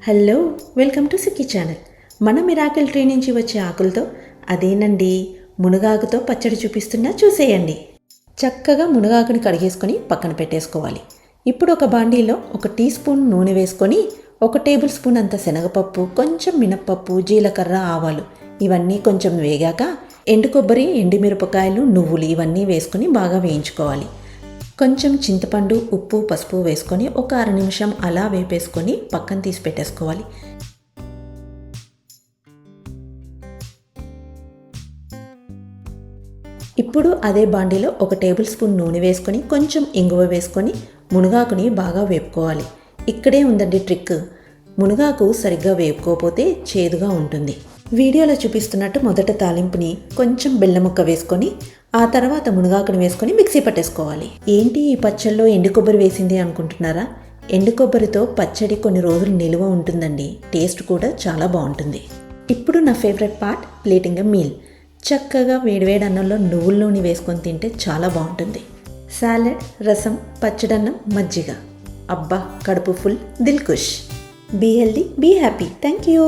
Hello, welcome to Sikki channel. మన miracle tree నుంచి వచ్చే ఆకులతో అదేనండి మునగాకుతో పచ్చడి చూపిస్తున్నా, చూసేయండి. చక్కగా మునగాకుని కడిగేసుకొని పక్కన పెట్టేసుకోవాలి. ఇప్పుడు ఒక బాండీలో 1 టీ స్పూన్ నూనె వేసుకొని 1 టేబుల్ స్పూన్ అంత శనగపప్పు, కొంచెం మినప్పప్పు, జీలకర్ర, ఆవాలు ఇవన్నీ కొంచెం వేగాక ఎండు కొబ్బరి, ఎండుమిరపకాయలు, నువ్వులు ఇవన్నీ వేసుకొని బాగా వేయించుకోవాలి. కొంచెం చింతపండు, ఉప్పు, పసుపు వేసుకొని ఒక 1/2 నిమిషం అలా వేపేసుకొని పక్కన తీసి పెట్టేసుకోవాలి. ఇప్పుడు అదే బాండీలో 1 టేబుల్ స్పూన్ నూనె వేసుకొని కొంచెం ఇంగువ వేసుకొని మునగాకుని బాగా వేపుకోవాలి. ఇక్కడే ఉందండి ట్రిక్. మునగాకు సరిగ్గా వేపుకోకపోతే చేదుగా ఉంటుంది. వీడియోలో చూపిస్తున్నట్టు మొదట తాలింపుని కొంచెం బెల్లం ముక్క వేసుకొని ఆ తర్వాత మునగాకుని వేసుకొని మిక్సీ పట్టేసుకోవాలి. ఏంటి ఈ పచ్చళ్ళలో ఎండు కొబ్బరి వేసింది అనుకుంటున్నారా? ఎండు కొబ్బరితో పచ్చడి కొన్ని రోజులు నిలువ ఉంటుందండి. టేస్ట్ కూడా చాలా బాగుంటుంది. ఇప్పుడు నా favourite part, plating a meal. చక్కగా వేడివేడి అన్నంలో నువ్వుల నూనె వేసుకొని తింటే చాలా బాగుంటుంది. సాలెడ్, రసం, పచ్చడన్నం, మజ్జిగ. అబ్బా, కడుపు ఫుల్, దిల్ ఖుష్. Be healthy, be happy. Thank you.